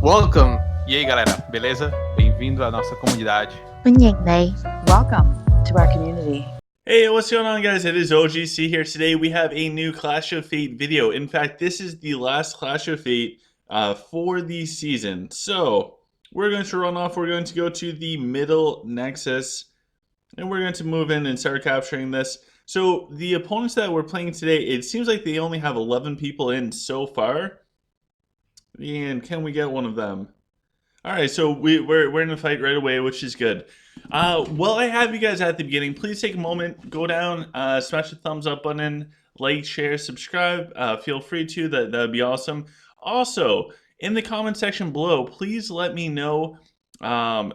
Welcome! E aí, galera, beleza? Bem-vindo à nossa comunidade. Welcome to our community. Hey, what's going on, guys? It is OGC here. Today we have a new Clash of Fate video. In fact, this is the last Clash of Fate for the season. So, we're going to run off. We're going to go to the middle nexus, and we're going to move in and start capturing this. So, the opponents that we're playing today, it seems like they only have 11 people in so far. And can we get one of them? Alright, so we're in a fight right away, which is good. While I have you guys at the beginning, please take a moment, go down, smash the thumbs up button, like, share, subscribe. Feel free to, that would be awesome. Also, in the comment section below, please let me know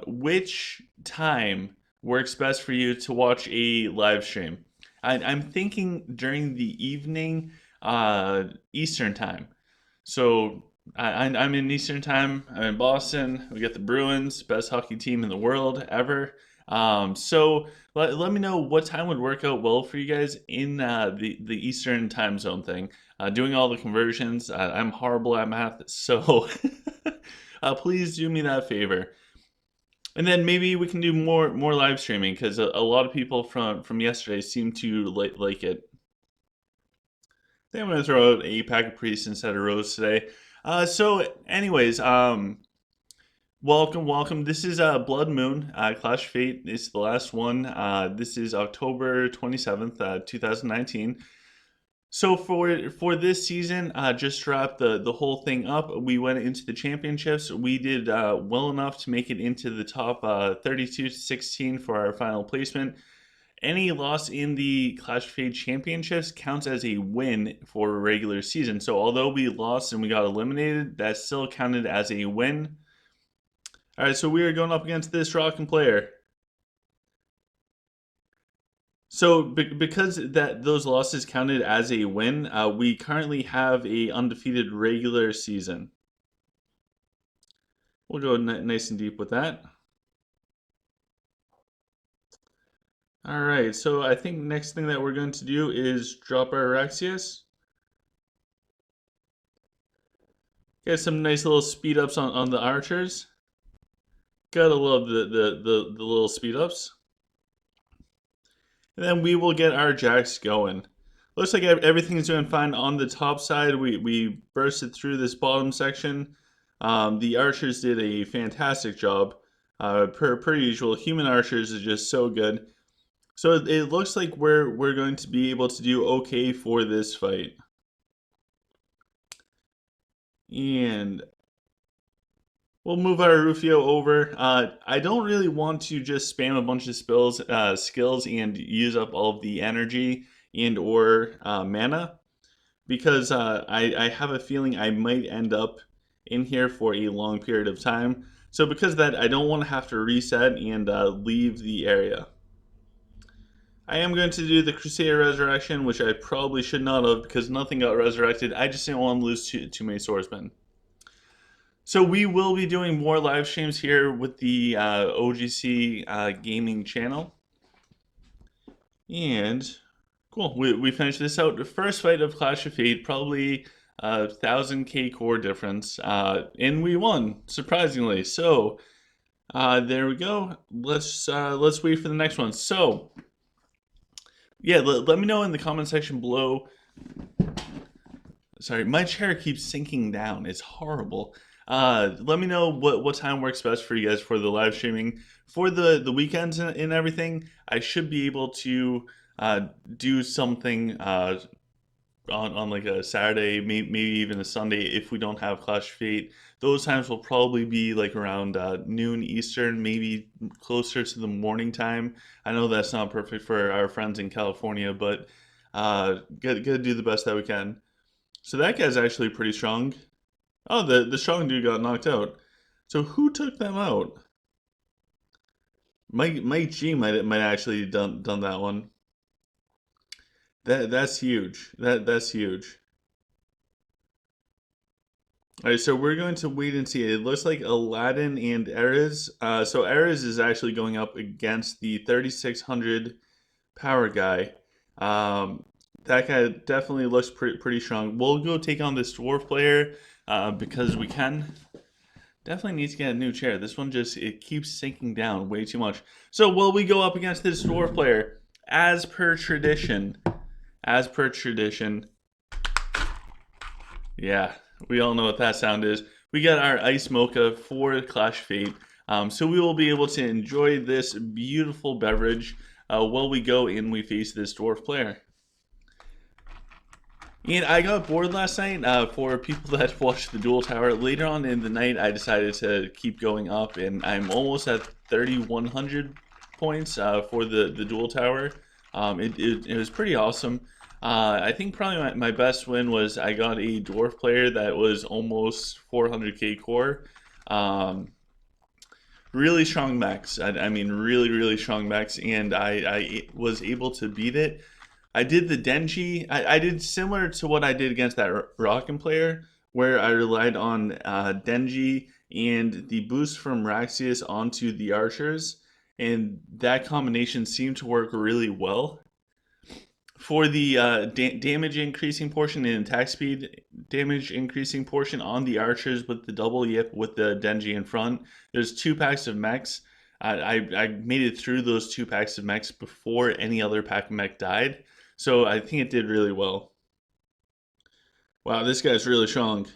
which time works best for you to watch a live stream. I'm thinking during the evening Eastern time. So I'm in Eastern time. I'm in Boston. We got the Bruins, best hockey team in the world ever. So let me know what time would work out well for you guys in the Eastern time zone thing. Doing all the conversions. I'm horrible at math, so please do me that favor. And then maybe we can do more live streaming because a lot of people from yesterday seem to like it. I think I'm gonna throw out a pack of priests instead of rose today. So, anyways, welcome. This is Bloodmoon, Clash of Fate. It's the last one. This is October 27th, 2019. So for this season, just to wrap the whole thing up, we went into the championships. We did well enough to make it into the top 32 to 16 for our final placement. Any loss in the Clash of Fate championships counts as a win for a regular season. So although we lost and we got eliminated, that still counted as a win. All right, so we are going up against this rockin' player. So because those losses counted as a win, we currently have a undefeated regular season. We'll go nice and deep with that. Alright, so I think next thing that we're going to do is drop our Rexius. Get some nice little speed ups on the archers. Gotta love the little speed ups. And then we will get our jacks going. Looks like everything's doing fine on the top side. We bursted through this bottom section. The archers did a fantastic job. Per usual, human archers is just so good. So it looks like we're going to be able to do okay for this fight. And we'll move our Rufio over. I don't really want to just spam a bunch of skills and use up all of the energy and or mana, because I have a feeling I might end up in here for a long period of time. So because of that, I don't want to have to reset and leave the area. I am going to do the Crusader Resurrection, which I probably should not have because nothing got resurrected. I just didn't want to lose too many swordsmen. So we will be doing more live streams here with the OGC gaming channel. And cool, we finished this out. The first fight of Clash of Fate, probably 1000k core difference, and we won surprisingly. So there we go. Let's wait for the next one. So yeah, let me know in the comment section below. Sorry, my chair keeps sinking down. It's horrible. Let me know what time works best for you guys for the live streaming. For the weekends and everything, I should be able to do something on like a Saturday, maybe even a Sunday if we don't have Clash of Fate. Those times will probably be like around noon Eastern, maybe closer to the morning time. I know that's not perfect for our friends in California, but gotta do the best that we can. So that guy's actually pretty strong. Oh, the strong dude got knocked out. So who took them out? Mike G might actually done that one. That's huge. That's huge. All right, so we're going to wait and see. It looks like Aladdin and Erez. So Erez is actually going up against the 3600 power guy. That guy definitely looks pretty strong. We'll go take on this dwarf player because we can. Definitely needs to get a new chair. This one just, it keeps sinking down way too much. So will we go up against this dwarf player? As per tradition. As per tradition. Yeah, we all know what that sound is. We got our ice mocha for Clash of Fate. So we will be able to enjoy this beautiful beverage while we go and we face this dwarf player. And I got bored last night. For people that watched the duel tower, later on in the night I decided to keep going up, and I'm almost at 3,100 points for the duel tower. It was pretty awesome. I think probably my best win was I got a dwarf player that was almost 400k core. Really strong mechs. I mean, really strong mechs, and I was able to beat it. I did the Denji. I did similar to what I did against that Rockin' player, where I relied on Denji and the boost from Raxius onto the archers, and that combination seemed to work really well. For the damage increasing portion and attack speed damage increasing portion on the archers with the double yip with the Denji in front, there's 2 packs of mechs. I made it through those 2 packs of mechs before any other pack of mech died. So I think it did really well. Wow, this guy's really strong.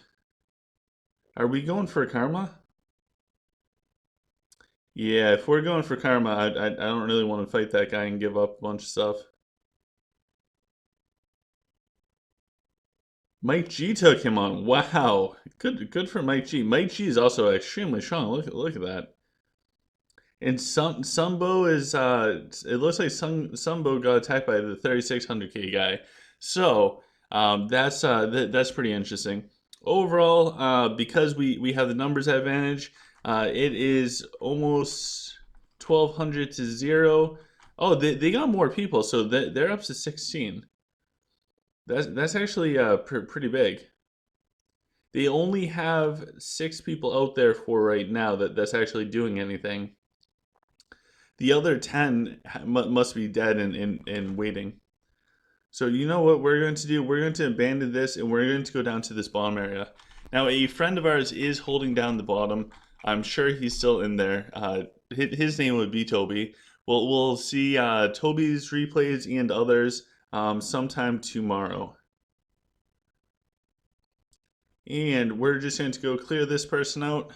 Are we going for karma? Yeah, if we're going for karma, I don't really want to fight that guy and give up a bunch of stuff. Mike G took him on. Wow, good for Mike G. Mike G is also extremely strong. Look at that. And Sambo is it looks like Sambo got attacked by the 3600k guy. So that's pretty interesting. Overall, because we have the numbers advantage, it is almost 1200 to 0. Oh, they got more people, so they're up to 16. That's actually pretty big. They only have 6 people out there for right now that's actually doing anything. The other 10 must be dead and waiting. So you know what we're going to do? We're going to abandon this and we're going to go down to this bottom area. Now a friend of ours is holding down the bottom. I'm sure he's still in there. His name would be Toby. We'll see Toby's replays and others sometime tomorrow. And we're just going to go clear this person out.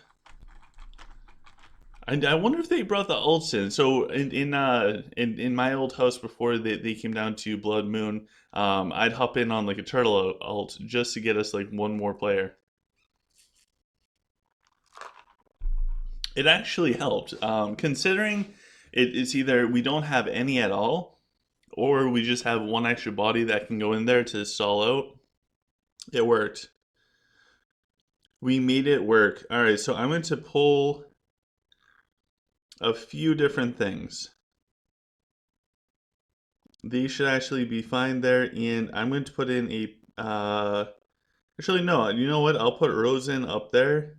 I wonder if they brought the ults in. So in my old house before they came down to Bloodmoon, I'd hop in on like a turtle ult just to get us like one more player. It actually helped, considering it's either we don't have any at all, or we just have one extra body that can go in there to stall out. It worked. We made it work. All right, so I'm going to pull a few different things. These should actually be fine there, and I'm going to put in a actually no, you know what, I'll put Rose in up there.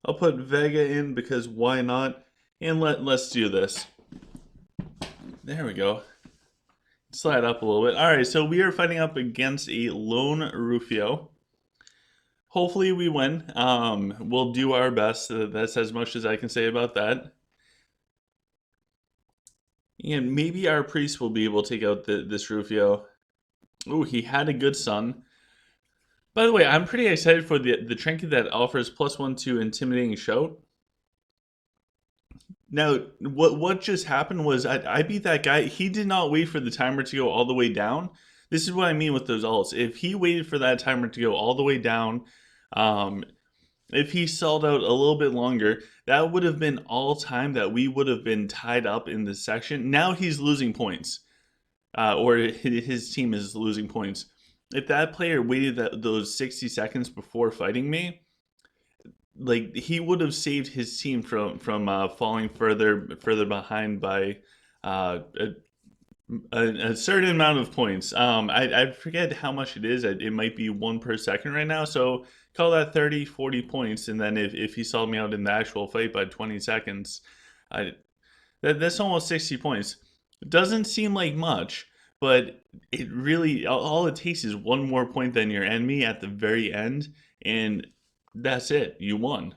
I'll put Vega in because why not, and let's do this. There we go. Slide up a little bit. Alright, so we are fighting up against a lone Rufio. Hopefully we win. We'll do our best. That's as much as I can say about that. And maybe our priest will be able to take out this Rufio. Ooh, he had a good son. By the way, I'm pretty excited for the trinket that offers +1 to intimidating shout. Now, what just happened was I beat that guy. He did not wait for the timer to go all the way down. This is what I mean with those ults. If he waited for that timer to go all the way down, if he stalled out a little bit longer, that would have been all time that we would have been tied up in this section. Now he's losing points, or his team is losing points. If that player waited those 60 seconds before fighting me, like he would have saved his team from falling further behind by a certain amount of points. I forget how much it is. It might be 1 per second right now. So call that 30, 40 points. And then if he saw me out in the actual fight by 20 seconds, that's almost 60 points. It doesn't seem like much, but it really, all it takes is 1 more point than your enemy at the very end. And that's it. You won.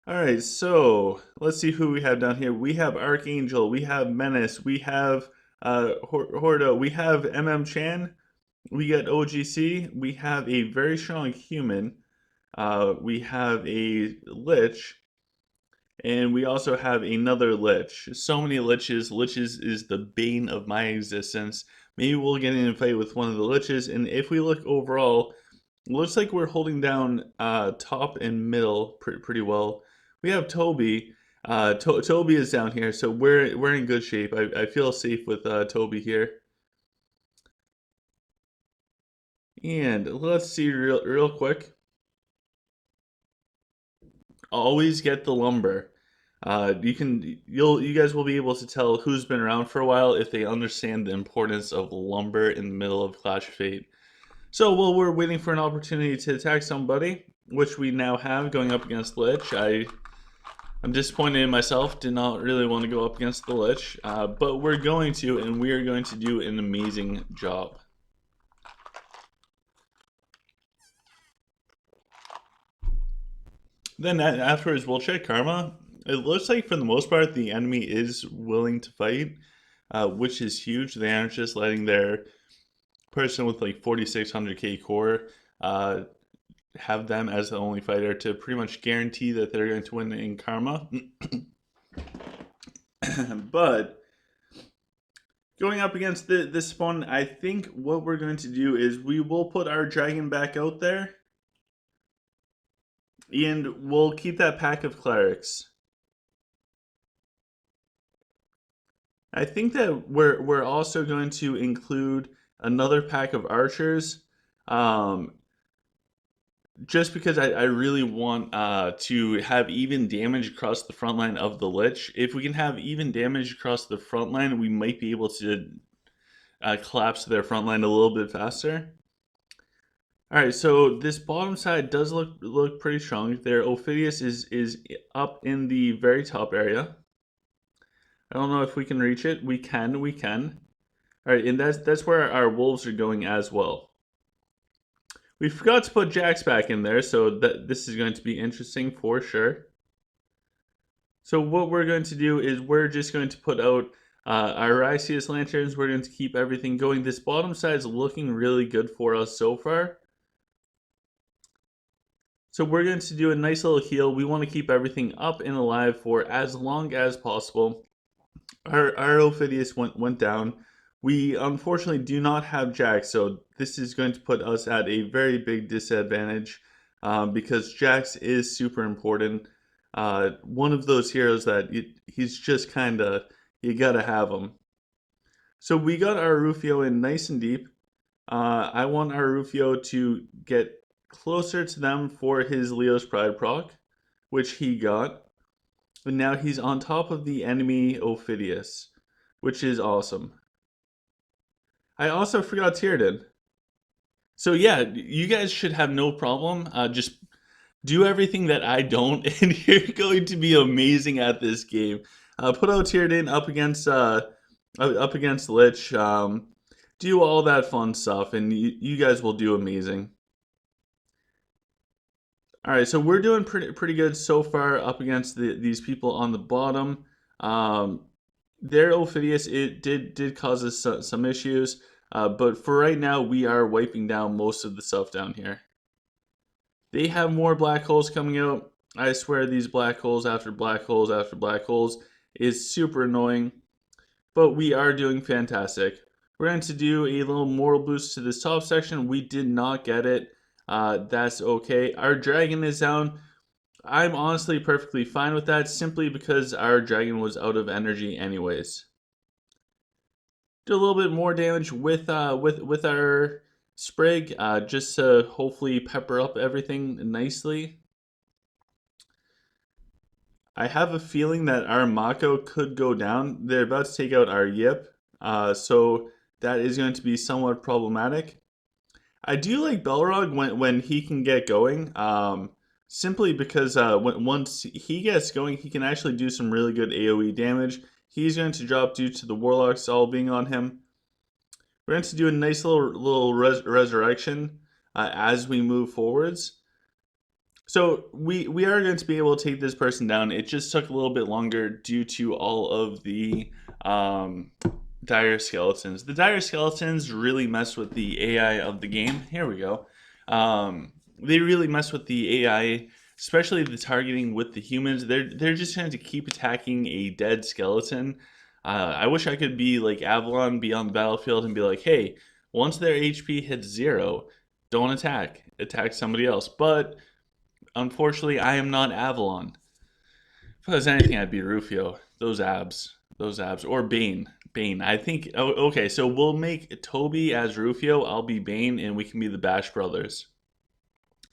Alright, so let's see who we have down here. We have Archangel, we have Menace, we have Hordo, we have Chan, we got OGC, we have a very strong human, we have a Lich, and we also have another Lich. So many Liches. Liches is the bane of my existence. Maybe we'll get in a fight with one of the Liches, and if we look overall, looks like we're holding down top and middle pretty well. We have Toby. Toby is down here, so we're in good shape. I feel safe with Toby here. And let's see real quick. Always get the lumber. You guys will be able to tell who's been around for a while if they understand the importance of lumber in the middle of Clash of Fate. So while we're waiting for an opportunity to attack somebody, which we now have going up against Lich, I'm disappointed in myself, did not really want to go up against the Lich, but we're going to, and we are going to do an amazing job. Then afterwards, we'll check Karma. It looks like for the most part, the enemy is willing to fight, which is huge. They aren't just letting their person with like 4600k core have them as the only fighter to pretty much guarantee that they're going to win in Karma. But going up against this one, I think what we're going to do is we will put our dragon back out there, and we'll keep that pack of clerics. I think that we're also going to include another pack of archers. Just because I really want to have even damage across the front line of the Lich. If we can have even damage across the front line, we might be able to collapse their front line a little bit faster. Alright, so this bottom side does look pretty strong. Their Ophidius is up in the very top area. I don't know if we can reach it. We can. Alright, and that's where our wolves are going as well. We forgot to put Jax back in there, so this is going to be interesting for sure. So what we're going to do is we're just going to put out our Rysius lanterns. We're going to keep everything going. This bottom side is looking really good for us so far. So we're going to do a nice little heal. We want to keep everything up and alive for as long as possible. Our Ophidius went down. We unfortunately do not have Jax, so this is going to put us at a very big disadvantage because Jax is super important. One of those heroes that he's just kind of, you gotta have him. So we got our Rufio in nice and deep. I want our Rufio to get closer to them for his Leo's Pride proc, which he got. And now he's on top of the enemy Ophidius, which is awesome. I also forgot Tyrden. So yeah, you guys should have no problem. Just do everything that I don't, and you're going to be amazing at this game. Put out Tyrden up against Lich. Do all that fun stuff, and you guys will do amazing. All right, so we're doing pretty good so far up against these people on the bottom. Their Ophidius, it did cause us some issues, but for right now, we are wiping down most of the stuff down here. They have more black holes coming out. I swear these black holes after black holes after black holes is super annoying, but we are doing fantastic. We're going to do a little moral boost to this top section. We did not get it. That's okay. Our dragon is down. I'm honestly perfectly fine with that, simply because our dragon was out of energy anyways. Do a little bit more damage with our Sprig, just to hopefully pepper up everything nicely. I have a feeling that our Mako could go down. They're about to take out our Yip, so that is going to be somewhat problematic. I do like Belrog when he can get going, simply because once he gets going, he can actually do some really good AoE damage. He's going to drop due to the Warlocks all being on him. We're going to do a nice little resurrection. as we move forwards. So we are going to be able to take this person down. It just took a little bit longer due to all of the dire skeletons. The dire skeletons really mess with the AI of the game. Here we go. They really mess with the AI, especially the targeting with the humans. They're just going to keep attacking a dead skeleton. I wish I could be like Avalon, be on the battlefield and be like, hey, once their HP hits 0, don't attack. Attack somebody else. But unfortunately, I am not Avalon. If I was anything, I'd be Rufio. Those abs. Or Bane. I think, okay, so we'll make Toby as Rufio, I'll be Bane, and we can be the Bash Brothers.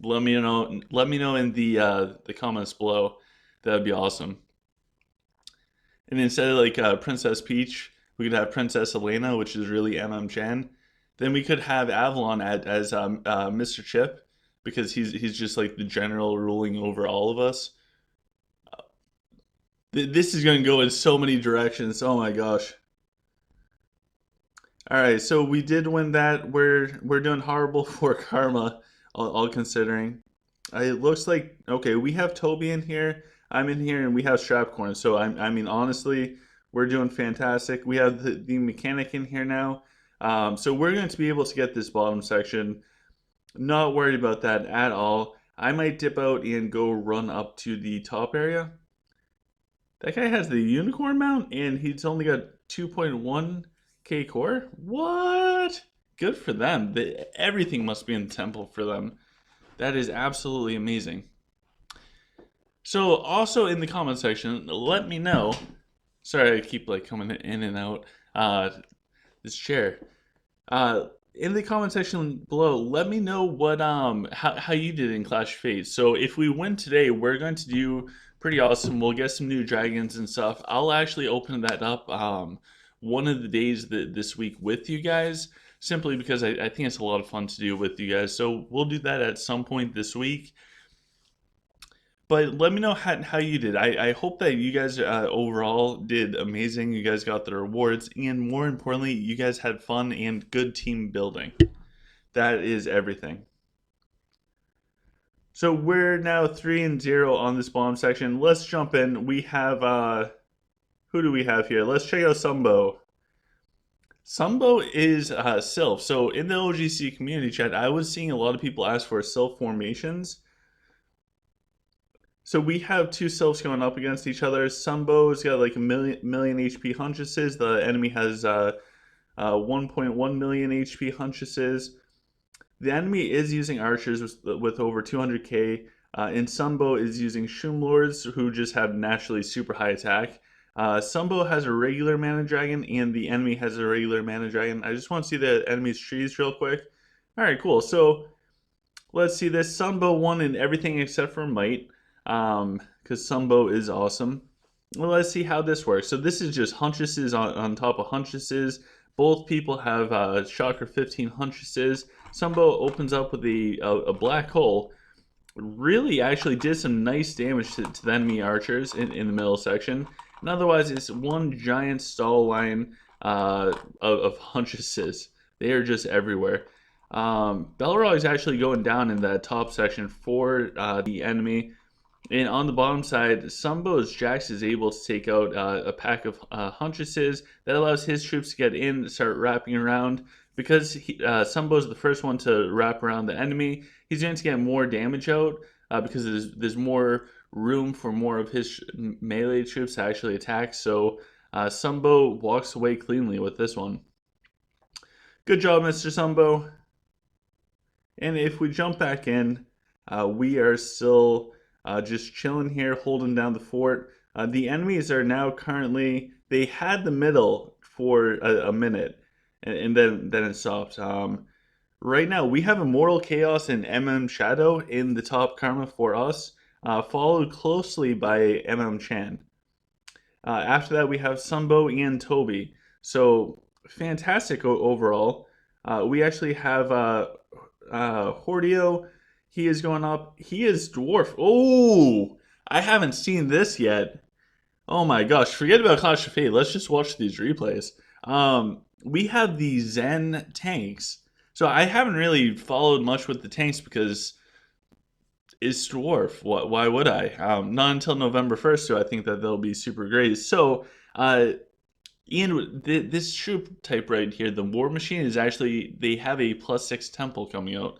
Let me know in the comments below. That would be awesome. And instead of like Princess Peach, we could have Princess Elena, which is really Chan. Then we could have Avalon as Mr. Chip, because he's just like the general ruling over all of us. This is going to go in so many directions. Oh my gosh. All right, so we did win that. We're doing horrible for karma, all considering. It looks like, okay, we have Toby in here. I'm in here, and we have Strapcorn. So I mean, honestly, we're doing fantastic. We have the mechanic in here now. So we're going to be able to get this bottom section. Not worried about that at all. I might dip out and go run up to the top area. That guy has the unicorn mount, and he's only got 2.1k core? What? Good for them. Everything must be in the temple for them. That is absolutely amazing. So also in the comment section, let me know. Sorry, I keep like coming in and out this chair. In the comment section below, let me know what how you did in Clash of Fates. So if we win today, we're going to do pretty awesome. We'll get some new dragons and stuff. I'll actually open that up one of the days this week with you guys, simply because I think it's a lot of fun to do with you guys. So we'll do that at some point this week. But let me know how you did. I hope that you guys overall did amazing. You guys got the rewards, and more importantly, you guys had fun and good team building. That is everything. So we're now 3-0 on this bottom section. Let's jump in. We have, who do we have here? Let's check out Sambo. Sambo is Sylph. So in the OGC community chat, I was seeing a lot of people ask for Sylph formations. So we have two Sylphs going up against each other. Sambo's got like a million HP Hunchesses. The enemy has 1.1 million HP Hunchesses. The enemy is using archers with over 200k, and Sambo is using Shoomlords, who just have naturally super high attack. Sambo has a regular mana dragon, and the enemy has a regular mana dragon. I just want to see the enemy's trees real quick. Alright, cool. So let's see this. Sambo won in everything except for might, because Sambo is awesome. Well, let's see how this works. So this is just Hunchesses on top of Hunchesses. Both people have Shocker 15 Hunchesses. Sambo opens up with a black hole. Really actually did some nice damage to the enemy archers in the middle section. And otherwise, it's one giant stall line of Hunchesses. They are just everywhere. Belrog is actually going down in that top section for the enemy. And on the bottom side, Sambo's Jax is able to take out a pack of Hunchesses. That allows his troops to get in, start wrapping around. Because Sambo's the first one to wrap around the enemy, he's going to get more damage out because there's more room for more of his melee troops to actually attack. So Sambo walks away cleanly with this one. Good job, Mr. Sambo. And if we jump back in, we are still just chilling here, holding down the fort. The enemies are now currently, they had the middle for a minute, and then it stopped. Right now, we have Immortal Chaos and Shadow in the top karma for us, followed closely by Chan. After that, we have Sambo and Toby. So, fantastic overall. We actually have Hordio. He is going up. He is Dwarf. Oh, I haven't seen this yet. Oh my gosh, forget about Clash of Fate. Let's just watch these replays. We have the Zen tanks. So I haven't really followed much with the tanks because it's dwarf. Why would I? Not until November 1st do I think that they'll be super great. So Ian, this troop type right here, the War Machine, is actually, they have a +6 temple coming out.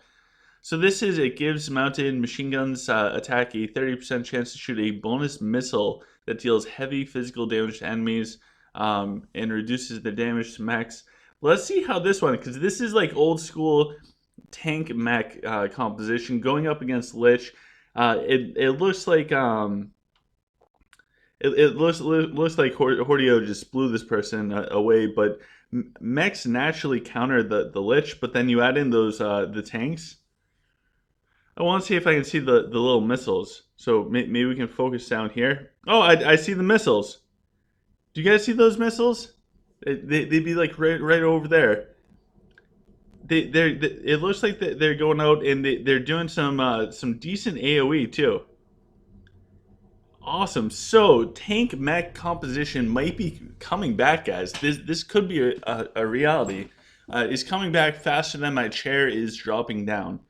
So it gives mounted machine guns attack a 30% chance to shoot a bonus missile that deals heavy physical damage to enemies and reduces the damage to mechs. Let's see how this one, because this is like old school tank mech composition going up against Lich. It looks like it looks like Hordio just blew this person away, but mechs naturally counter the Lich, but then you add in those the tanks. I want to see if I can see the little missiles. So maybe we can focus down here. Oh, I see the missiles. Do you guys see those missiles? They'd be like right over there. It looks like they're going out and they're doing some decent AoE too. Awesome. So tank mech composition might be coming back, guys. This could be a reality. It's coming back faster than my chair is dropping down.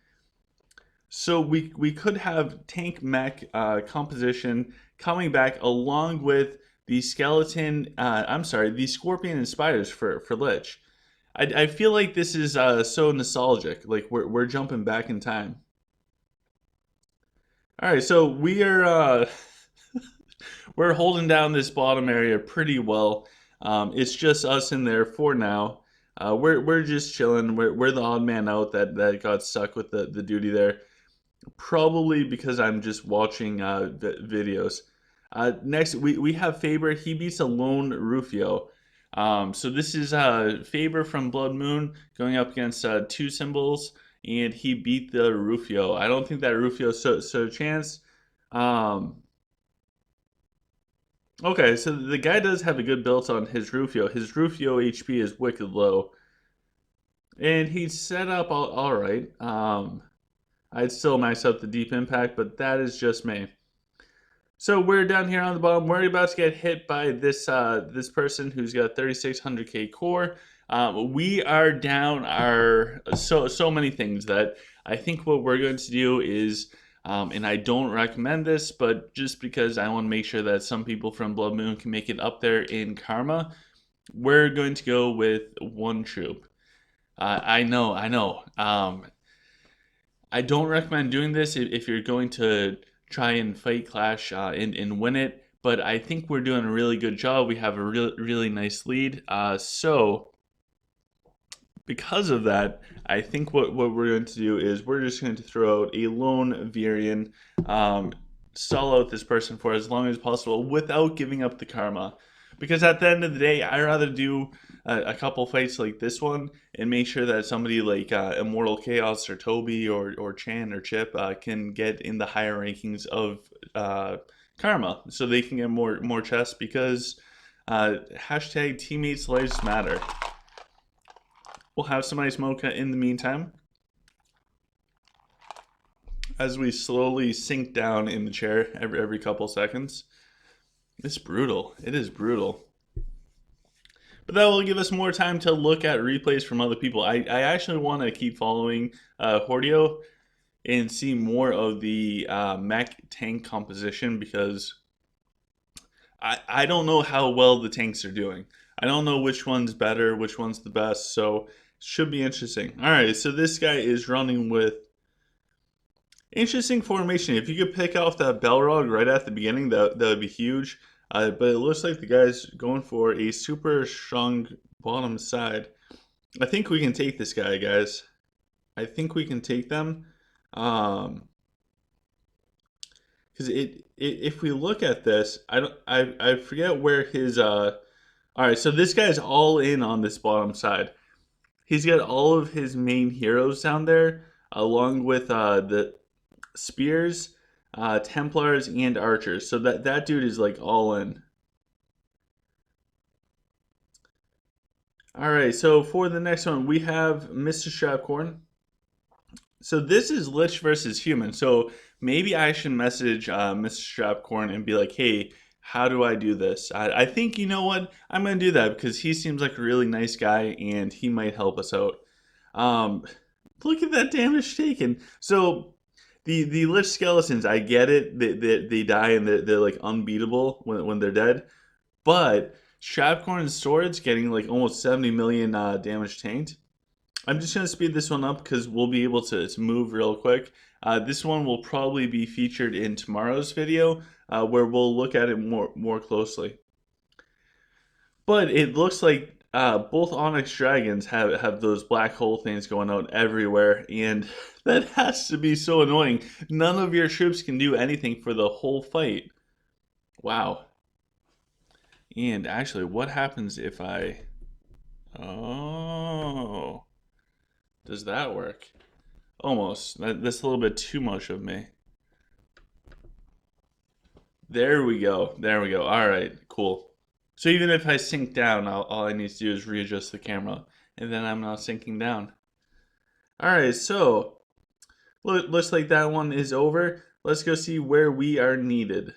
So we could have tank mech composition coming back along with the skeleton. The scorpion and spiders for Lich. I feel like this is so nostalgic. Like we're jumping back in time. All right, so we are we're holding down this bottom area pretty well. It's just us in there for now. We're just chilling. We're the odd man out that got stuck with the duty there. Probably because I'm just watching videos. Next, we have Faber. He beats a lone Rufio. So this is Faber from Bloodmoon going up against two symbols, and he beat the Rufio. I don't think that Rufio stood a chance. Okay, so the guy does have a good build on his Rufio. His Rufio HP is wicked low. And he's set up all right. I'd still max out the deep impact, but that is just me. So we're down here on the bottom. We're about to get hit by this this person who's got 3600k core. We are down our so many things that I think what we're going to do is, and I don't recommend this, but just because I want to make sure that some people from Bloodmoon can make it up there in karma, we're going to go with one troop. I know. I don't recommend doing this if you're going to try and fight Clash and win it, but I think we're doing a really good job. We have a really nice lead. So because of that, I think what we're going to do is we're just going to throw out a lone Virion, stall out this person for as long as possible without giving up the karma. Because at the end of the day, I'd rather do a couple fights like this one and make sure that somebody like Immortal Chaos or Toby or Chan or Chip can get in the higher rankings of karma, so they can get more chests, because hashtag teammates lives matter. We'll have some ice mocha in the meantime as we slowly sink down in the chair every couple seconds. It's brutal. It is brutal. But that will give us more time to look at replays from other people. I actually want to keep following Hordio and see more of the mech tank composition, because I don't know how well the tanks are doing. I don't know which one's better, which one's the best, so it should be interesting. Alright, so this guy is running with interesting formation. If you could pick off that Balrog right at the beginning, that would be huge. But it looks like the guy's going for a super strong bottom side. I think we can take this guy, guys. I think we can take them. Because if we look at this, I forget where his all right, so this guy's all in on this bottom side. He's got all of his main heroes down there, along with the spears, Templars, and archers. So that dude is like all in. Alright, so for the next one, we have Mr. Strapcorn. So this is Lich versus Human. So maybe I should message Mr. Strapcorn and be like, hey, how do I do this? I think, you know what? I'm going to do that because he seems like a really nice guy and he might help us out. Look at that damage taken. So the Lich skeletons, I get it. They die and they're like unbeatable when they're dead. But Strapcorn's Swords getting like almost 70 million damage tanked. I'm just going to speed this one up because we'll be able to move real quick. This one will probably be featured in tomorrow's video where we'll look at it more closely. But it looks like both Onyx Dragons have those black hole things going out everywhere, and that has to be so annoying. None of your troops can do anything for the whole fight. Wow. And actually, what happens if I... Oh... Does that work? Almost. That's a little bit too much of me. There we go. There we go. All right, cool. So even if I sink down, all I need to do is readjust the camera, and then I'm not sinking down. All right, so looks like that one is over. Let's go see where we are needed.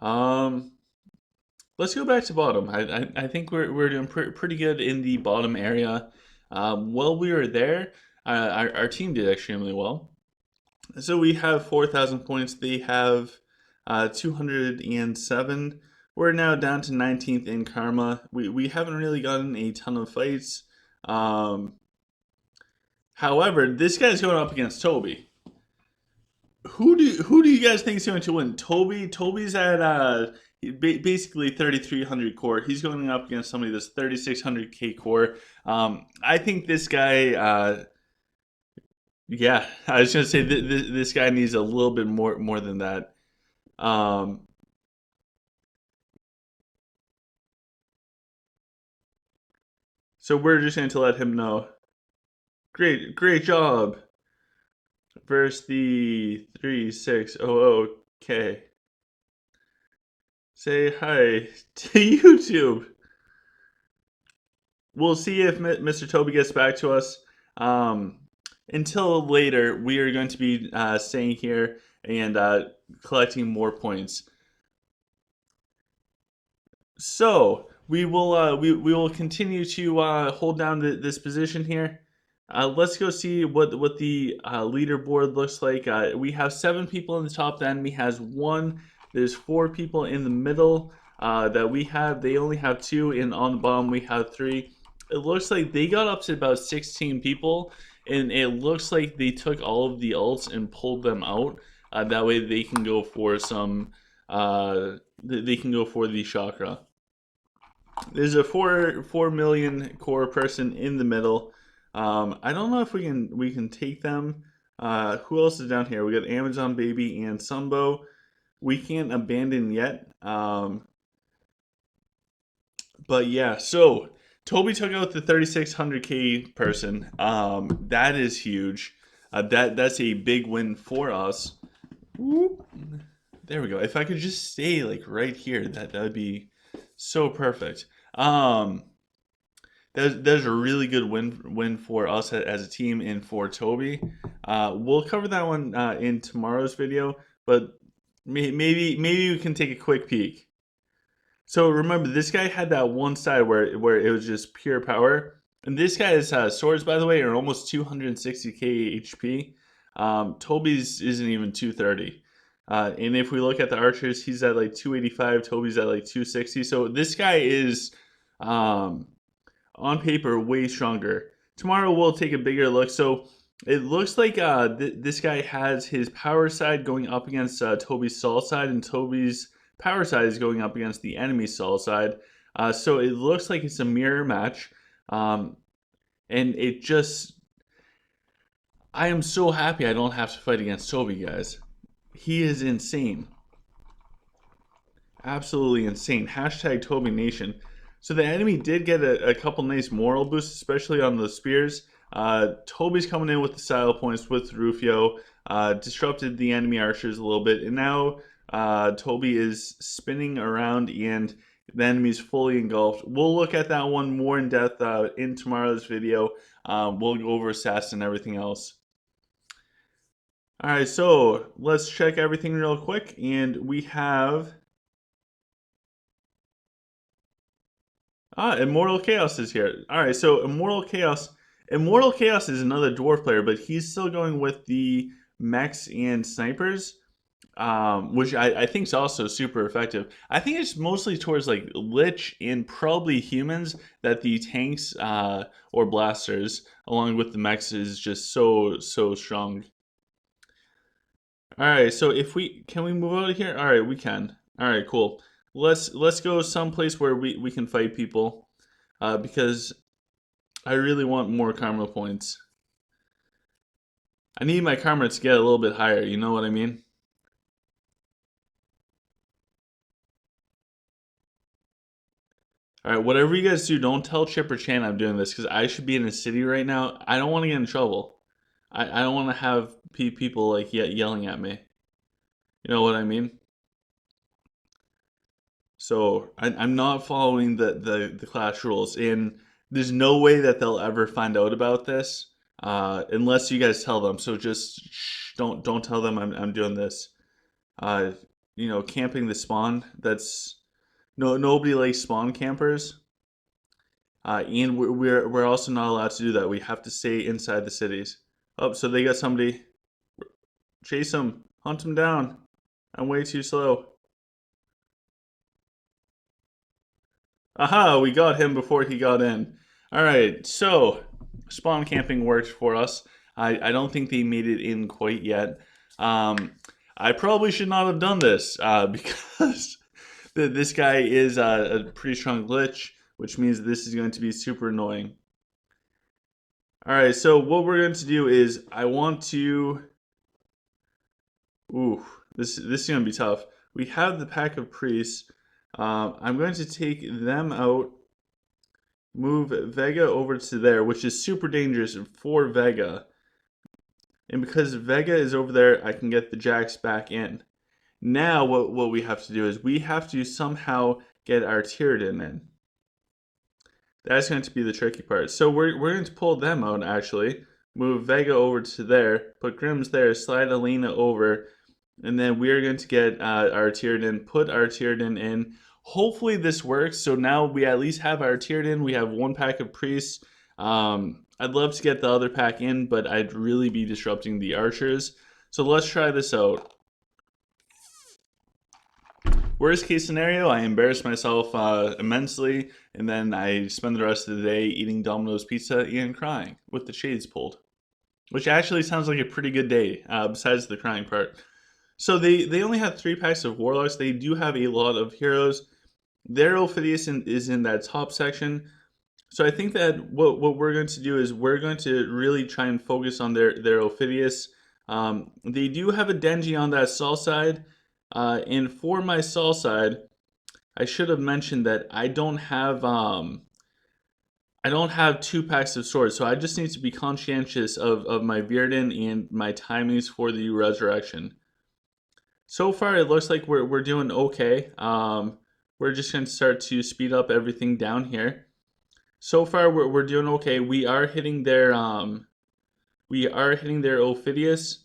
Let's go back to bottom. I think we're doing pretty good in the bottom area. While we were there, our team did extremely well. So we have 4,000 points. They have 207. We're now down to 19th in karma. We haven't really gotten a ton of fights. However, this guy's going up against Toby. Who do you guys think is going to win? Toby's at basically 3,300 core. He's going up against somebody that's 3,600k core. I think this guy. Yeah, I was gonna say this guy needs a little bit more than that. So we're just going to let him know. Great job. Versus the 3600K. Say hi to YouTube. We'll see if Mr. Toby gets back to us. Until later, we are going to be staying here and collecting more points. So we will continue to hold down this position here. Let's go see what the leaderboard looks like. We have 7 people in the top. The enemy has 1. There's 4 people in the middle that we have. They only have 2, and on the bottom we have 3. It looks like they got up to about 16 people, and it looks like they took all of the ults and pulled them out. That way they can go for some. They can go for the chakra. There's a 4 million core person in the middle. I don't know if we can take them. Who else is down here? We got Amazon Baby and Sambo. We can't abandon yet. But yeah, so Toby took out the 3,600k person. That is huge. That's a big win for us. Whoop. There we go. If I could just stay like right here, that would be so perfect. That's a really good win for us as a team and for Toby. We'll cover that one in tomorrow's video, but maybe we can take a quick peek. So remember, this guy had that one side where it was just pure power, and this guy's swords, by the way, are almost 260k HP. Toby's isn't even 230. And if we look at the archers, he's at like 285. Toby's at like 260. So this guy is, on paper, way stronger. Tomorrow we'll take a bigger look. So it looks like this guy has his power side going up against Toby's Saul side, and Toby's power side is going up against the enemy Saul side. So it looks like it's a mirror match. And it just... I am so happy I don't have to fight against Toby, guys. He is insane. Absolutely insane. Hashtag Toby Nation. So the enemy did get a couple nice moral boosts, especially on the spears. Toby's coming in with the style points with Rufio. Disrupted the enemy archers a little bit. And now Toby is spinning around and the enemy's fully engulfed. We'll look at that one more in depth in tomorrow's video. We'll go over stats and everything else. Alright, so let's check everything real quick, and we have... Immortal Chaos is here. Alright, so Immortal Chaos, Immortal Chaos is another dwarf player, but he's still going with the mechs and snipers, which I think is also super effective. I think it's mostly towards like Lich and probably humans that the tanks or blasters, along with the mechs, is just so strong. All right, so if we can we move out of here? All right, we can. All right, cool. Let's go someplace where we can fight people, because I really want more karma points. I need my karma to get a little bit higher. You know what I mean? All right, whatever you guys do, don't tell Chip or Chan I'm doing this because I should be in a city right now. I don't want to get in trouble. I don't want to have people like yelling at me. You know what I mean? So I'm not following the clash rules, and there's no way that they'll ever find out about this unless you guys tell them. So just don't tell them I'm doing this. Uh, camping the spawn. That's nobody likes spawn campers. And we're also not allowed to do that. We have to stay inside the cities. Oh, so they got somebody. Chase them, hunt them down. I'm way too slow. Aha, we got him before he got in. All right, so spawn camping worked for us. I don't think they made it in quite yet. I probably should not have done this because this guy is a pretty strong glitch, which means this is going to be super annoying. All right, so what we're going to do is I want to. Ooh, this is going to be tough. We have the pack of priests. I'm going to take them out, move Vega over to there, which is super dangerous for Vega. And because Vega is over there, I can get the Jax back in. Now what we have to do is we have to somehow get our Tyranids in. That's going to be the tricky part. So we're going to pull them out actually. Move Vega over to there, put Grimm's there, slide Alina over, and then we are going to get our Tyranid, put our Tyranid in. Hopefully this works. So now we at least have our Tyranid. We have one pack of priests. I'd love to get the other pack in, but I'd really be disrupting the archers. So let's try this out. Worst case scenario, I embarrass myself immensely, and then I spend the rest of the day eating Domino's pizza and crying with the shades pulled. Which actually sounds like a pretty good day, besides the crying part. So they only have 3 packs of Warlocks. They do have a lot of heroes. Their Ophidius is in that top section. So I think that what we're going to do is we're going to really try and focus on their Ophidius. They do have a Denji on that Sol side. And for my Sol side, I should have mentioned that I don't have 2 packs of swords, so I just need to be conscientious of my Virden and my timings for the resurrection. So far, it looks like we're doing okay. We're just going to start to speed up everything down here. So far, we're doing okay. We are hitting their Ophidius.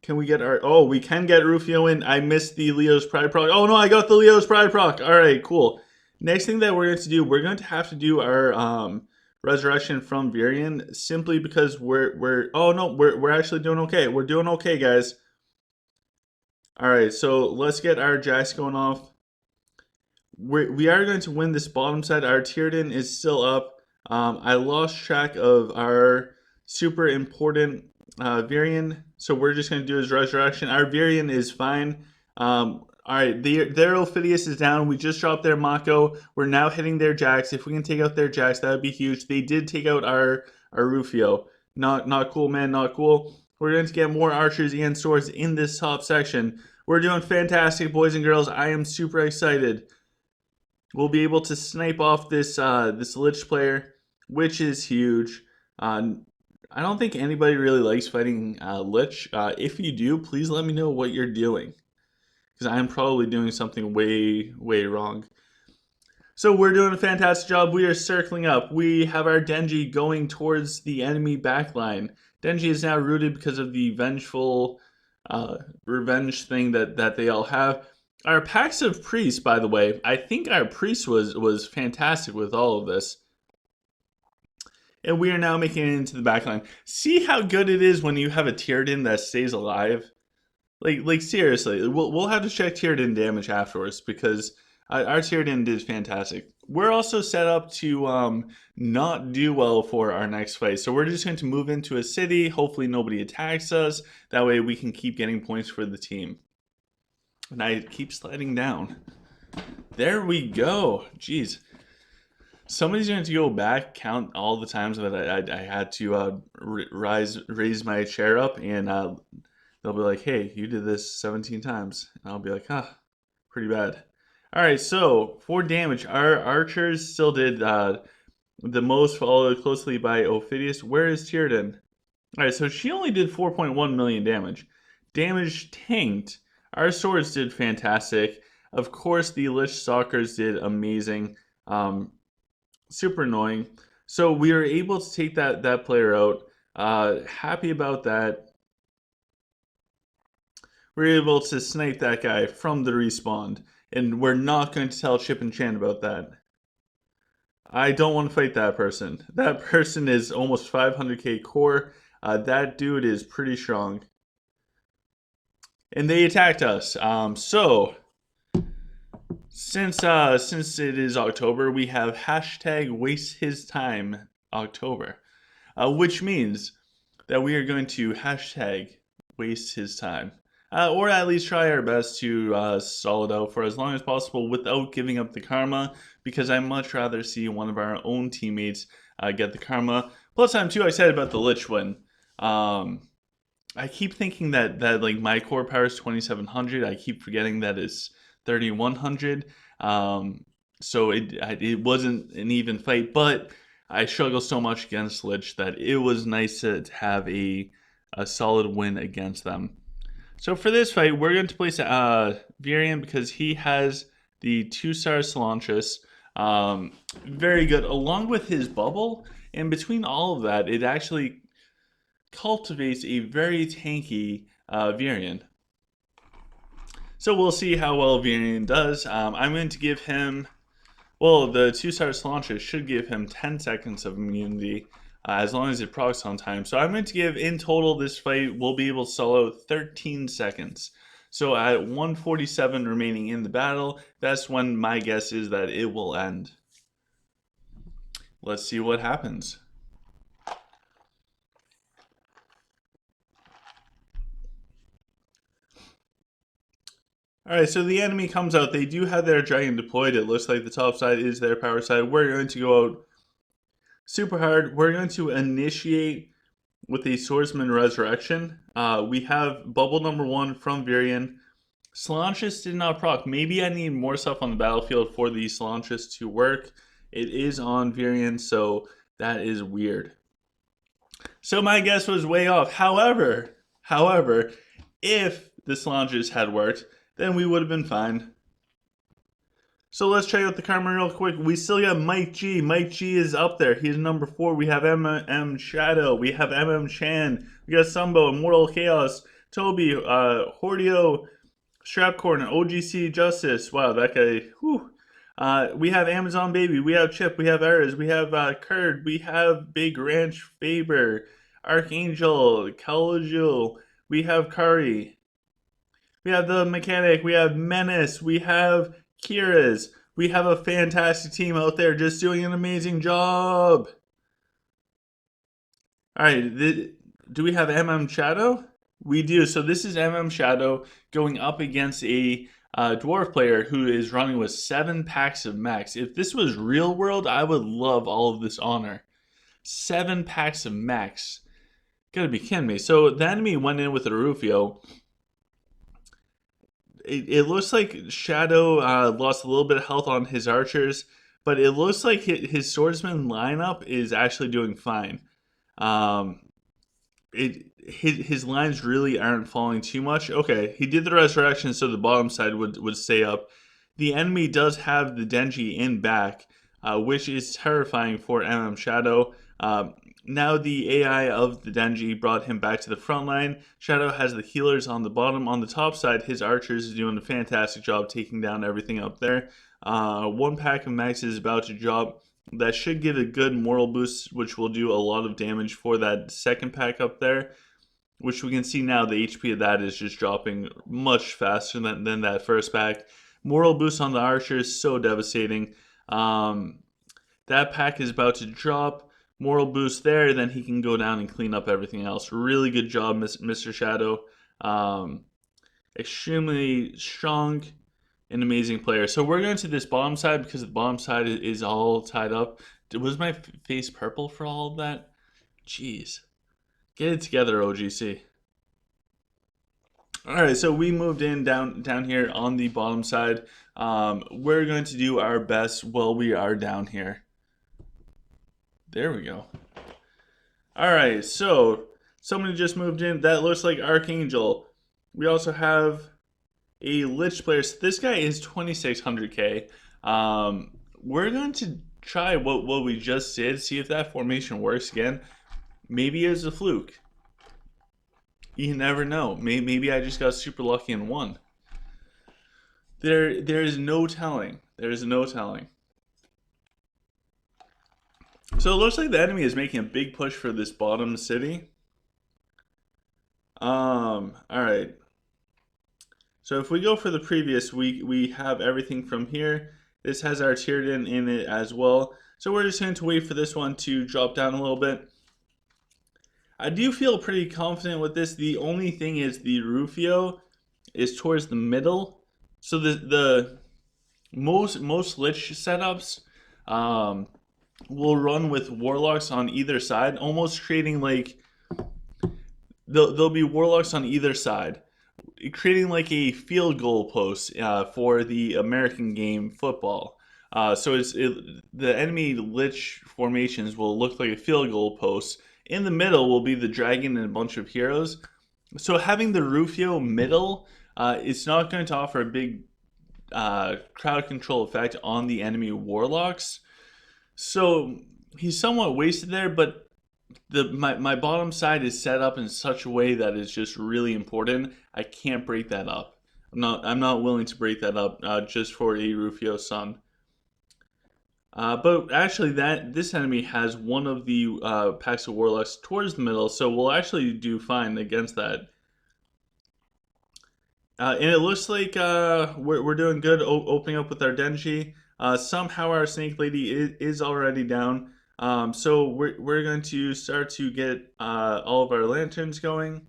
Can we get our... Oh, we can get Rufio in. I missed the Leo's Pride proc. Oh, no, I got the Leo's Pride proc. All right, cool. Next thing that we're going to do, we're going to have to do our resurrection from Virion simply because we're actually doing okay. We're doing okay, guys. All right, so let's get our Jax going off. We are going to win this bottom side. Our Tyraniid is still up. I lost track of our super important Virion, so we're just going to do his resurrection. Our Virion is fine. All right, their Ophidius is down. We just dropped their Mako. We're now hitting their Jax. If we can take out their Jax, that would be huge. They did take out our Rufio. Not cool, man. Not cool. We're going to get more archers and swords in this top section. We're doing fantastic, boys and girls. I am super excited. We'll be able to snipe off this Lich player, which is huge. I don't think anybody really likes fighting Lich. If you do, please let me know what you're doing, because I'm probably doing something way wrong. So we're doing a fantastic job. We are circling up. We have our Denji going towards the enemy backline. Denji is now rooted because of the vengeful revenge thing that they all have. Our packs of priests, by the way, I think our priest was fantastic with all of this. And we are now making it into the backline. See how good it is when you have a Tierden that stays alive? Like seriously, we'll have to check Tierden damage afterwards because our Tierden did fantastic. We're also set up to not do well for our next fight. So we're just going to move into a city. Hopefully nobody attacks us. That way we can keep getting points for the team. And I keep sliding down. There we go. Jeez. Somebody's going to go back, count all the times that I had to raise my chair up, and they'll be like, hey, you did this 17 times. And I'll be like, pretty bad. All right, so for damage, our archers still did the most, followed closely by Ophidius. Where is Tierden? All right, so she only did 4.1 million damage. Damage tanked. Our swords did fantastic. Of course, the Lich Stalkers did amazing. Super annoying. So we were able to take that player out. Happy about that. We're able to snipe that guy from the respawn. And we're not going to tell Chip and Chan about that. I don't want to fight that person. That person is almost 500k core. That dude is pretty strong. And they attacked us. So since it is October, we have hashtag waste his time October, which means that we are going to hashtag waste his time, or at least try our best to stall it out for as long as possible without giving up the karma, because I much rather see one of our own teammates get the karma. Plus, I'm too excited about the Lich win. I keep thinking that like my core power is 2700. I keep forgetting that it's 3100. So it wasn't an even fight, but I struggle so much against Lich that it was nice to have a solid win against them. So for this fight, we're going to place Virian because he has the 2-star Cilantris. Very good, along with his bubble. And between all of that, it actually cultivates a very tanky Virian. So we'll see how well Virian does. I'm going to give him, well, the 2-star Cilantris should give him 10 seconds of immunity as long as it procs on time. So I'm going to give, in total, this fight, we'll be able to solo 13 seconds. So at 147 remaining in the battle, that's when my guess is that it will end. Let's see what happens. Alright, so the enemy comes out. They do have their dragon deployed. It looks like the top side is their power side. We're going to go out super hard. We're going to initiate with a Swordsman Resurrection. We have bubble number 1 from Virian. Cilantris did not proc. Maybe I need more stuff on the battlefield for the Cilantris to work. It is on Virian, so that is weird. So my guess was way off. However, if the Cilantris had worked, then we would have been fine. So let's check out the karma real quick. We still got Mike G. Mike G is up there. He's number 4. We have MM Shadow. We have MM Chan. We got Sambo, Immortal Chaos, Toby, Hordio, Strapcorn, OGC Justice. Wow, that guy. Whew. We have Amazon Baby. We have Chip. We have Erez. We have Kurd. We have Big Ranch Faber, Archangel, Kalajul. We have Kari. We have the Mechanic, we have Menace, we have Kira's. We have a fantastic team out there just doing an amazing job. Alright, do we have MM Shadow? We do. So this is MM Shadow going up against a dwarf player who is running with 7 packs of mechs. If this was real world, I would love all of this honor. 7 packs of mechs. Gotta be kidding me. So the enemy went in with a Rufio. It looks like Shadow lost a little bit of health on his archers, but it looks like his swordsman lineup is actually doing fine. His lines really aren't falling too much. Okay, he did the resurrection, so the bottom side would stay up. The enemy does have the Denji in back, which is terrifying for MM Shadow. Now the AI of the Denji brought him back to the front line. Shadow has the healers on the bottom. On the top side, his archers is doing a fantastic job taking down everything up there. 1 pack of mechs is about to drop. That should give a good moral boost, which will do a lot of damage for that second pack up there, which we can see now the HP of that is just dropping much faster than that first pack. Moral boost on the Archer is so devastating. That pack is about to drop. Moral boost there, then he can go down and clean up everything else. Really good job, Mr. Shadow. Extremely strong and amazing player. So we're going to this bottom side because the bottom side is all tied up. Was my face purple for all of that? Jeez. Get it together, OGC. Alright, so we moved in down here on the bottom side. We're going to do our best while we are down here. There we go. Alright, so somebody just moved in. That looks like Archangel. We also have a Lich player. So this guy is 2600k. We're going to try what we just did, see if that formation works again. Maybe it's a fluke. You never know. Maybe I just got super lucky and won. There is no telling. There is no telling. So it looks like the enemy is making a big push for this bottom city. Alright. So if we go for the previous, we have everything from here. This has our Tyrden in it as well. So we're just going to wait for this one to drop down a little bit. I do feel pretty confident with this. The only thing is the Rufio is towards the middle. So the most Lich setups will run with Warlocks on either side, almost creating like there'll be Warlocks on either side, creating like a field goal post for the American game football. So the enemy Lich formations will look like a field goal post. In the middle will be the dragon and a bunch of heroes. So having the Rufio middle, it's not going to offer a big crowd control effect on the enemy Warlocks. So he's somewhat wasted there, but my bottom side is set up in such a way that is just really important. I can't break that up. I'm not willing to break that up just for a Rufio Sun. But actually, this enemy has one of the packs of Warlocks towards the middle, so we'll actually do fine against that. And it looks like we're doing good opening up with our Denji. Somehow our Snake Lady is already down. So we're going to start to get all of our lanterns going,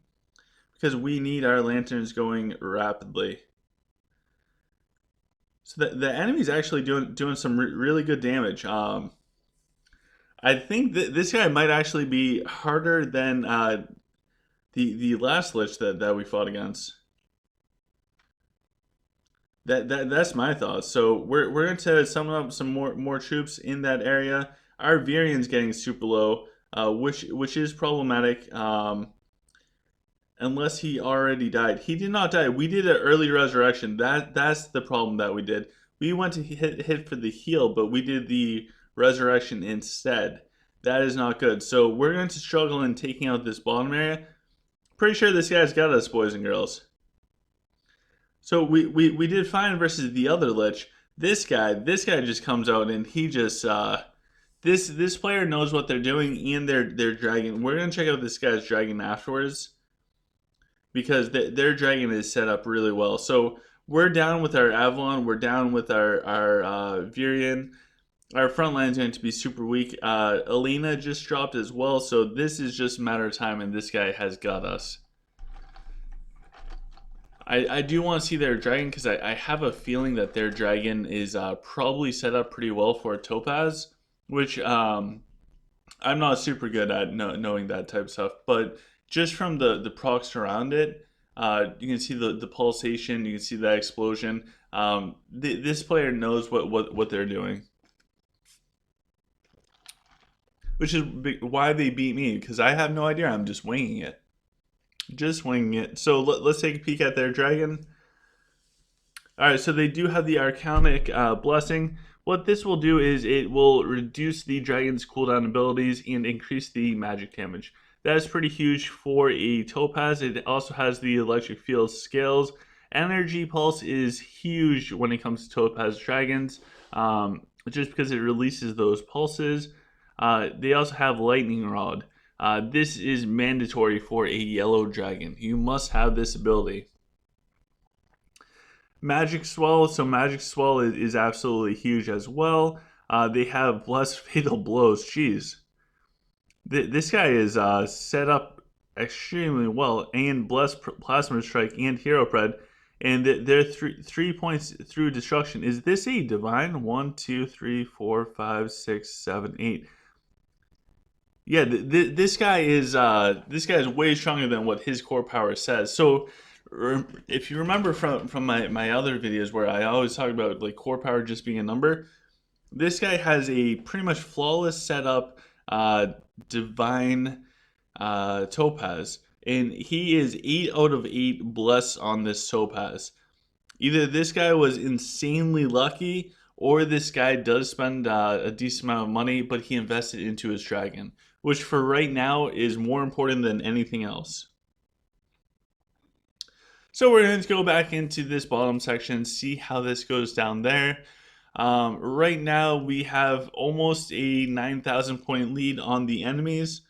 because we need our lanterns going rapidly. So the enemy's actually doing some really good damage. I think this guy might actually be harder than the last Lich that we fought against. That's my thoughts. So we're going to summon up some more troops in that area. Our Virian's getting super low, which is problematic. Unless he already died. He did not die. We did an early resurrection. That's the problem that we did. We went to hit for the heal, but we did the resurrection instead. That is not good. So we're going to struggle in taking out this bottom area. Pretty sure this guy's got us, boys and girls. So we did fine versus the other Lich. This guy just comes out and he just this player knows what they're doing and their dragon. We're gonna check out this guy's dragon afterwards, because their dragon is set up really well. So we're down with our Avalon, we're down with our Virian. Our front line is going to be super weak. Elena just dropped as well, so this is just a matter of time, and this guy has got us. I do want to see their dragon, because I have a feeling that their dragon is probably set up pretty well for Topaz, which I'm not super good at knowing that type of stuff, but just from the procs around it, you can see the pulsation, you can see that explosion. This player knows what they're doing, which is why they beat me, because I have no idea. I'm just winging it. Just winging it. So let's take a peek at their dragon. Alright, so they do have the Arcanic Blessing. What this will do is it will reduce the dragon's cooldown abilities and increase the magic damage. That is pretty huge for a Topaz. It also has the electric field scales. Energy Pulse is huge when it comes to Topaz dragons. just because it releases those pulses. They also have lightning rod. This is mandatory for a yellow dragon. You must have this ability. Magic Swell. So Magic Swell is absolutely huge as well. They have Blessed Fatal Blows. Jeez. This guy is set up extremely well. And Blessed Plasma Strike and Hero Pred. And they're 3 points through destruction. Is this a divine? 1, 2, 3, 4, 5, 6, 7, 8. Yeah, this guy is way stronger than what his core power says. So if you remember from my other videos where I always talk about like core power just being a number, this guy has a pretty much flawless setup, divine Topaz, and he is 8 out of 8 blessed on this Topaz. Either this guy was insanely lucky, or this guy does spend a decent amount of money, but he invested into his dragon, which for right now is more important than anything else. So we're going to go back into this bottom section, see how this goes down there. Right now we have almost a 9,000 point lead on the enemies.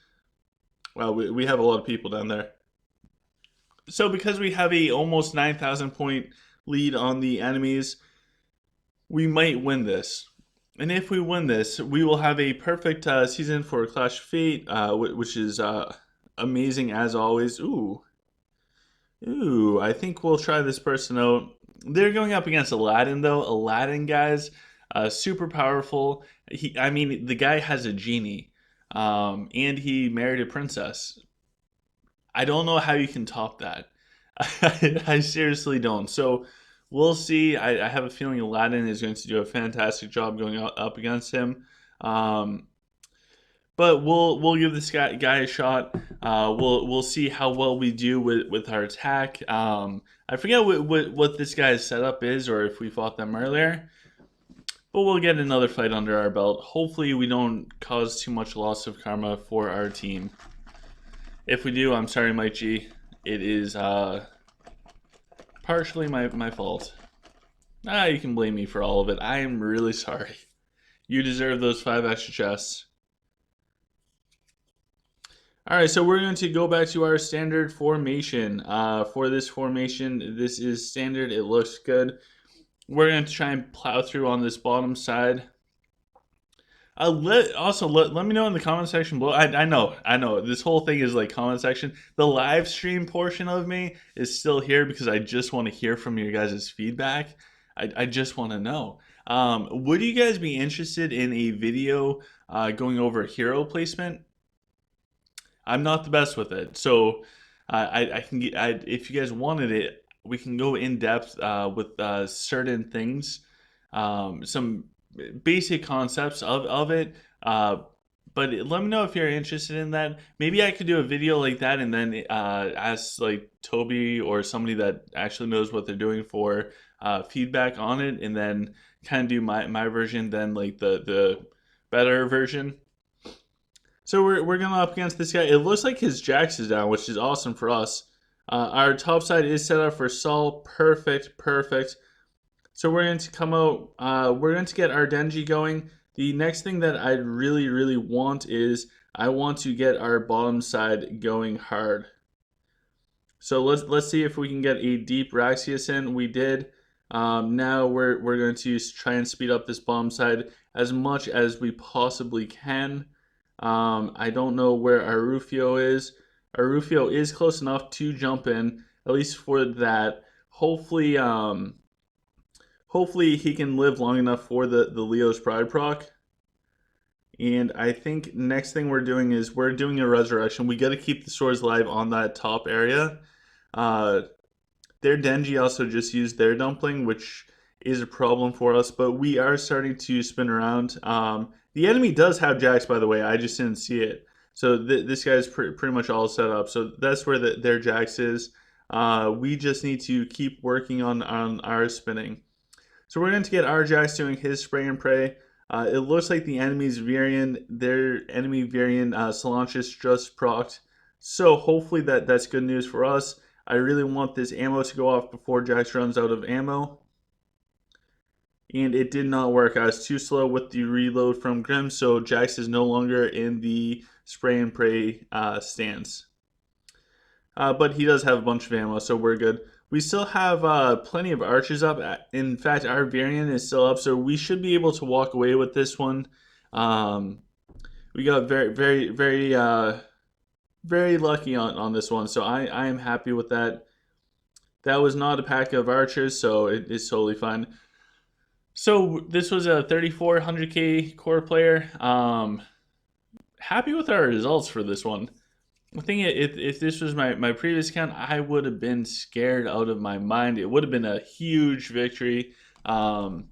Well, we have a lot of people down there. So because we have a almost 9,000 point lead on the enemies, we might win this. And if we win this, we will have a perfect season for Clash of Fate, which is amazing as always. Ooh, I think we'll try this person out. They're going up against Aladdin, though. Aladdin, guys, super powerful. I mean, the guy has a genie, and he married a princess. I don't know how you can top that. I seriously don't. So we'll see. I have a feeling Aladdin is going to do a fantastic job going up against him. But we'll give this guy a shot. We'll see how well we do with our attack. I forget what this guy's setup is, or if we fought them earlier. But we'll get another fight under our belt. Hopefully we don't cause too much loss of karma for our team. If we do, I'm sorry, Mike G. It is partially my fault. You can blame me for all of it. I am really sorry. You deserve those 5 extra chests. Alright, so we're going to go back to our standard formation. For this formation, this is standard. It looks good. We're going to try and plow through on this bottom side. Let me know in the comment section below. I know. This whole thing is like comment section. The live stream portion of me is still here because I just want to hear from your guys' feedback. I just want to know. Would you guys be interested in a video going over hero placement? I'm not the best with it, so I can get. If you guys wanted it, we can go in depth with certain things, some basic concepts of it. But let me know if you're interested in that. Maybe I could do a video like that and then ask like Toby or somebody that actually knows what they're doing for feedback on it, and then kind of do my version, then like the better version. So we're going up against this guy. It looks like his Jax is down, which is awesome for us. Our top side is set up for Saul. Perfect. So we're going to come out. We're going to get our Denji going. The next thing that I really want is I want to get our bottom side going hard. So let's see if we can get a deep Raxius in. We did. Now we're going to try and speed up this bottom side as much as we possibly can. I don't know where our Rufio is. Our Rufio is close enough to jump in, at least for that. Hopefully he can live long enough for the Leo's Pride proc. And I think next thing we're doing is we're doing a resurrection. We got to keep the swords alive on that top area. Their Denji also just used their dumpling, which is a problem for us, but we are starting to spin around. The enemy does have Jax, by the way. I just didn't see it. So this guy's pretty much all set up. So that's where their Jax is. We just need to keep working on our spinning. So we're going to get our Jax doing his spray and pray. It looks like the enemy's Varian, their enemy Varian, Solantis just procced. So hopefully that's good news for us. I really want this ammo to go off before Jax runs out of ammo. and it did not work. I was too slow with the reload from Grim, so Jax is no longer in the spray and pray stance. But he does have a bunch of ammo, so we're good. We still have plenty of archers up. In fact, our variant is still up, so we should be able to walk away with this one. We got very lucky on this one, so I am happy with that. That was not a pack of archers, so it is totally fine. So this was a 3400k core player. Happy with our results for this one. I think if this was my previous account, I would have been scared out of my mind. It would have been a huge victory. Again,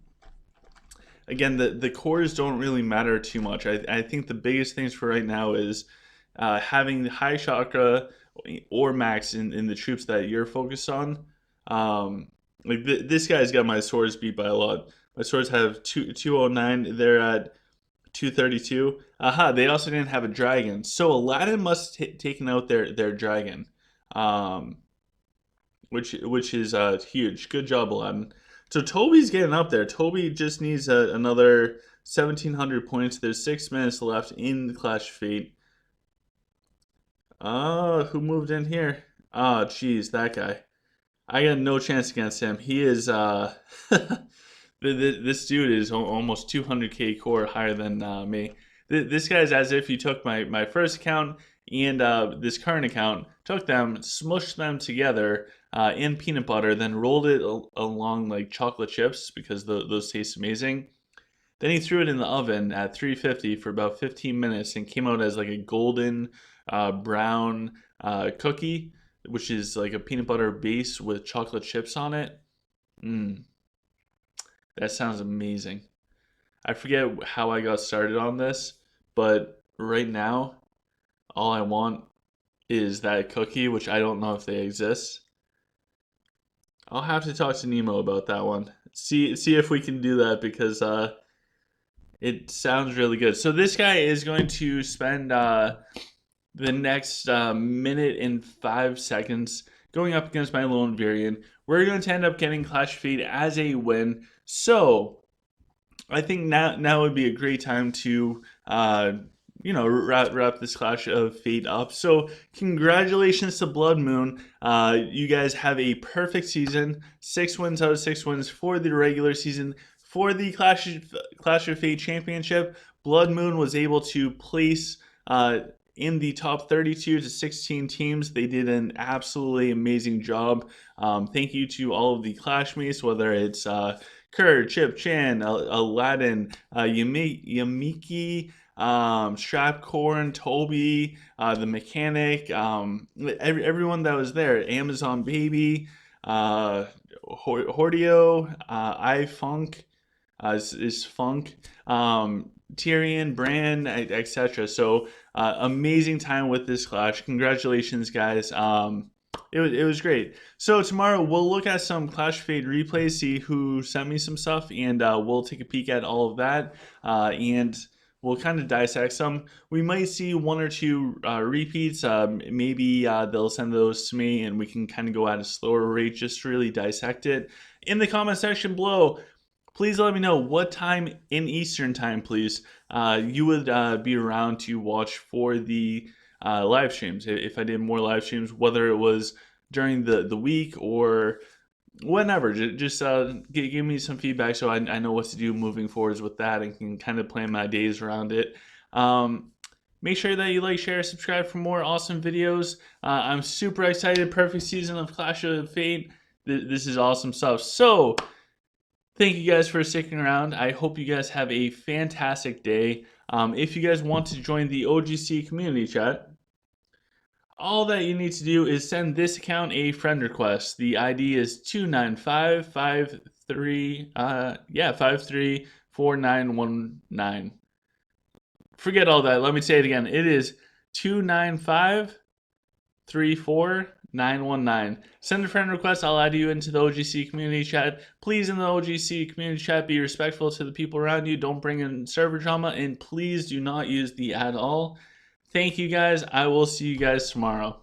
the cores don't really matter too much. I think the biggest things for right now is having high chakra or max in the troops that you're focused on. This guy's got my swords beat by a lot. My swords have 209. They're at 232. Aha, they also didn't have a dragon. So Aladdin must have taken out their dragon. Which is huge. Good job, Aladdin. So Toby's getting up there. Toby just needs another 1,700 points. There's 6 minutes left in the Clash of Fate. Who moved in here? Oh, jeez, that guy. I got no chance against him. He is, this dude is almost 200k core higher than me. This guy's as if you took my first account and this current account, took them, smushed them together in peanut butter, then rolled it along like chocolate chips because those taste amazing. Then he threw it in the oven at 350 for about 15 minutes and came out as like a golden brown cookie, which is like a peanut butter base with chocolate chips on it. That sounds amazing. I forget how I got started on this, but right now, all I want is that cookie, which I don't know if they exist. I'll have to talk to Nemo about that one. See if we can do that because it sounds really good. So this guy is going to spend the next minute and 5 seconds going up against my lone variant. We're going to end up getting Clash of Fate as a win. So I think now would be a great time to wrap this Clash of Fate up. So congratulations to Bloodmoon. You guys have a perfect season. 6 wins out of 6 wins for the regular season. For the Clash of Fate Championship, Bloodmoon was able to place in the top 32 to 16 teams. They did an absolutely amazing job. Thank you to all of the Clashmates, whether it's Kerr, Chip, Chan, Aladdin, Yamiki, Strapcorn, Toby, the mechanic, everyone that was there, Amazon Baby, Hordio, iFunk, is Funk, Tyrion, Bran, etc. So amazing time with this Clash. Congratulations, guys. It was great. So tomorrow we'll look at some Clash of Fate replays, see who sent me some stuff, and we'll take a peek at all of that. And we'll kind of dissect some. We might see 1 or 2 repeats. Maybe they'll send those to me and we can kind of go at a slower rate just to really dissect it. In the comment section below, please let me know what time in Eastern time, please, you would be around to watch for the live streams. If I did more live streams, whether it was during the week or whenever, just give me some feedback so I know what to do moving forwards with that and can kind of plan my days around it. Make sure that you like, share, subscribe for more awesome videos. I'm super excited. Perfect season of Clash of Fate. This is awesome stuff. So thank you guys for sticking around. I hope you guys have a fantastic day. If you guys want to join the OGC community chat, all that you need to do is send this account a friend request. The ID is 295534919. Forget all that. Let me say it again. It is 295-34919. Send a friend request. I'll add you into the OGC community chat. Please, in the OGC community chat, be respectful to the people around you. Don't bring in server drama, and please do not use the add all. Thank you guys. I will see you guys tomorrow.